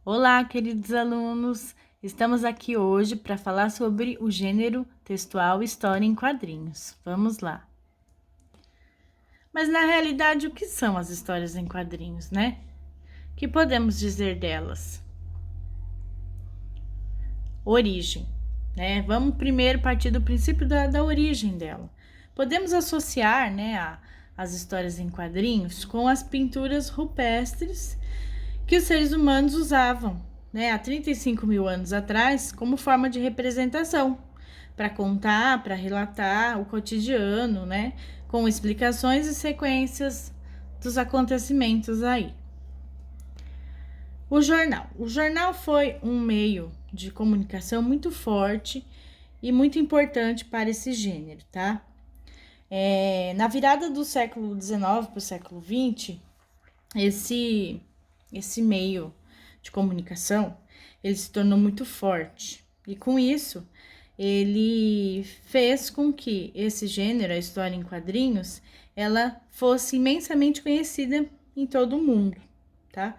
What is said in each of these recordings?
Olá, queridos alunos! Estamos aqui hoje para falar sobre o gênero textual História em Quadrinhos. Vamos lá! Mas na realidade, o que são as histórias em quadrinhos, né? O que podemos dizer delas? Origem, né? Vamos primeiro partir do princípio da origem dela. Podemos associar, né, as histórias em quadrinhos com as pinturas rupestres que os seres humanos usavam, né, há 35 mil anos atrás, como forma de representação, para contar, para relatar o cotidiano, né, com explicações e sequências dos acontecimentos aí. O jornal foi um meio de comunicação muito forte e muito importante para esse gênero, tá? Na virada do século XIX para o século XX, esse meio de comunicação, ele se tornou muito forte. E com isso, ele fez com que esse gênero, a história em quadrinhos, ela fosse imensamente conhecida em todo o mundo, tá?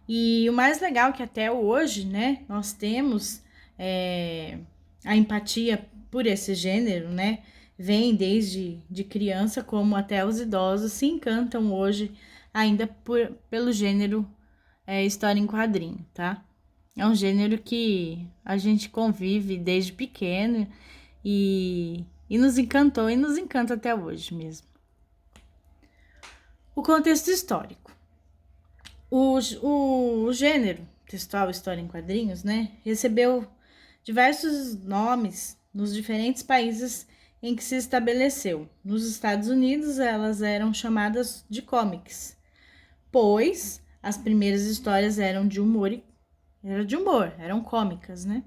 E o mais legal é que até hoje, né, nós temos a empatia por esse gênero, né? Vem desde de criança como até os idosos se encantam hoje ainda pelo gênero história em quadrinho, tá? É um gênero que a gente convive desde pequeno e nos encantou e nos encanta até hoje mesmo. O contexto histórico. O gênero textual história em quadrinhos, né, recebeu diversos nomes nos diferentes países em que se estabeleceu. Nos Estados Unidos, elas eram chamadas de comics, pois as primeiras histórias eram de humor, eram cômicas, né?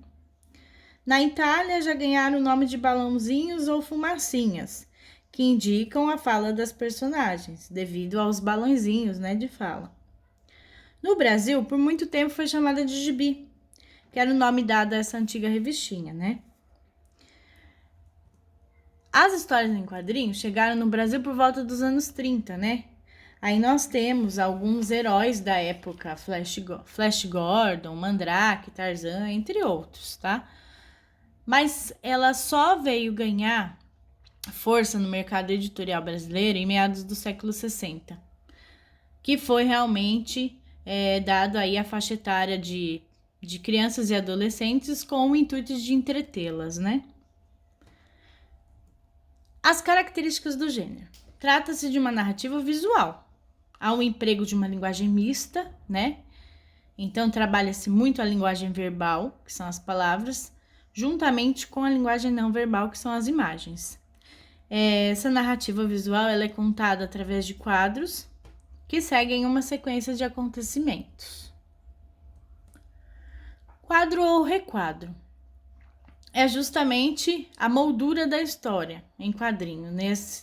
Na Itália, já ganharam o nome de balãozinhos ou fumacinhas, que indicam a fala das personagens, devido aos balãozinhos, né, de fala. No Brasil, por muito tempo foi chamada de gibi, que era o nome dado a essa antiga revistinha, né? As histórias em quadrinhos chegaram no Brasil por volta dos anos 30, né? Aí nós temos alguns heróis da época, Flash Gordon, Mandrake, Tarzan, entre outros, tá? Mas ela só veio ganhar força no mercado editorial brasileiro em meados do século 60, que foi realmente dado aí a faixa etária de crianças e adolescentes com o intuito de entretê-las, né? As características do gênero. Trata-se de uma narrativa visual. Há um emprego de uma linguagem mista, né? Então, trabalha-se muito a linguagem verbal, que são as palavras, juntamente com a linguagem não verbal, que são as imagens. Essa narrativa visual ela é contada através de quadros que seguem uma sequência de acontecimentos. Quadro ou requadro é justamente a moldura da história em quadrinho.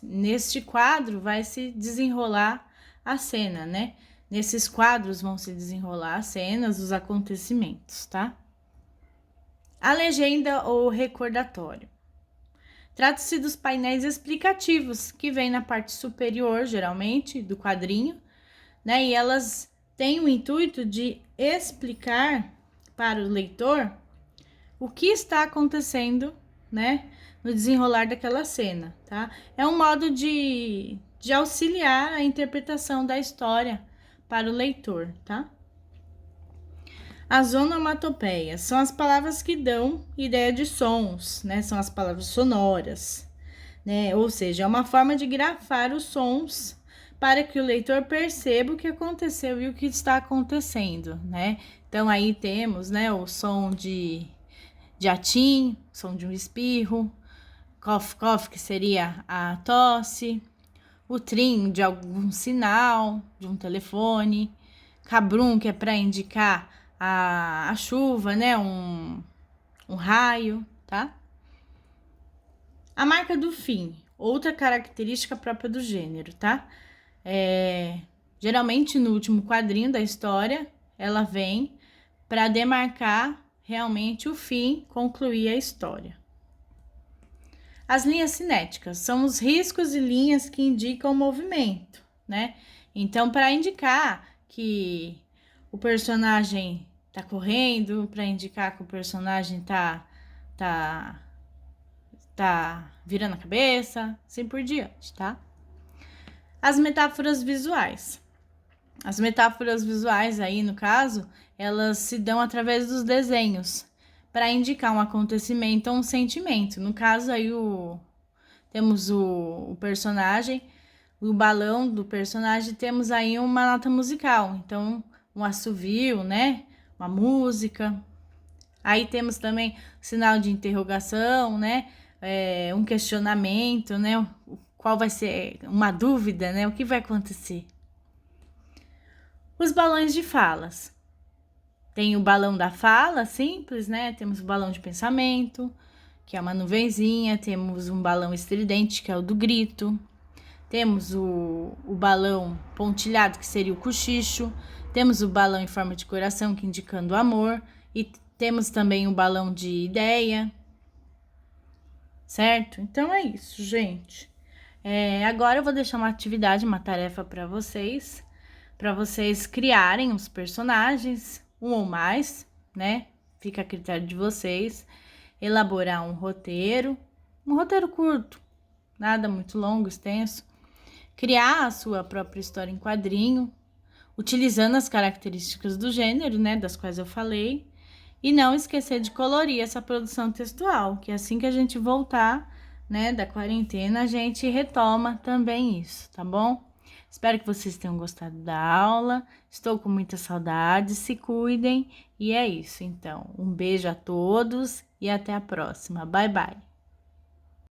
Neste quadro vai se desenrolar a cena, né? Nesses quadros vão se desenrolar as cenas, os acontecimentos, tá? A legenda ou recordatório. Trata-se dos painéis explicativos que vêm na parte superior, geralmente, do quadrinho, né? E elas têm o intuito de explicar para o leitor o que está acontecendo, né, no desenrolar daquela cena, tá? É um modo de auxiliar a interpretação da história para o leitor, tá? As onomatopeias são as palavras que dão ideia de sons, né? São as palavras sonoras, né? Ou seja, é uma forma de grafar os sons para que o leitor perceba o que aconteceu e o que está acontecendo, né? Então aí temos, né, o som de atim, som de um espirro, cough, cough, que seria a tosse, o trim de algum sinal, de um telefone, cabrum, que é para indicar a chuva, né, um raio, tá? A marca do fim, outra característica própria do gênero, tá? Geralmente no último quadrinho da história, ela vem para demarcar realmente o fim, concluir a história. As linhas cinéticas são os riscos e linhas que indicam o movimento, né? Então, para indicar que o personagem tá correndo, para indicar que o personagem tá virando a cabeça, assim por diante, tá? As metáforas visuais. As metáforas visuais aí, no caso, elas se dão através dos desenhos, para indicar um acontecimento ou um sentimento. No caso aí, temos o personagem, o balão do personagem, temos aí uma nota musical, então um assovio, né? Uma música. Aí temos também sinal de interrogação, né? Um questionamento, né? Qual vai ser uma dúvida, né? O que vai acontecer? Os balões de falas. Tem o balão da fala, simples, né? Temos o balão de pensamento, que é uma nuvenzinha. Temos um balão estridente, que é o do grito. Temos o balão pontilhado, que seria o cochicho. Temos o balão em forma de coração, que indicando o amor. E temos também o balão de ideia. Certo? Então é isso, gente. Agora eu vou deixar uma atividade, uma tarefa para vocês criarem os personagens, um ou mais, né? Fica a critério de vocês. Elaborar um roteiro curto, nada muito longo, extenso. Criar a sua própria história em quadrinho, utilizando as características do gênero, né? Das quais eu falei. E não esquecer de colorir essa produção textual, que assim que a gente voltar, né, da quarentena, a gente retoma também isso, tá bom? Espero que vocês tenham gostado da aula. Estou com muita saudade. Se cuidem. E é isso, então. Um beijo a todos e até a próxima. Bye, bye.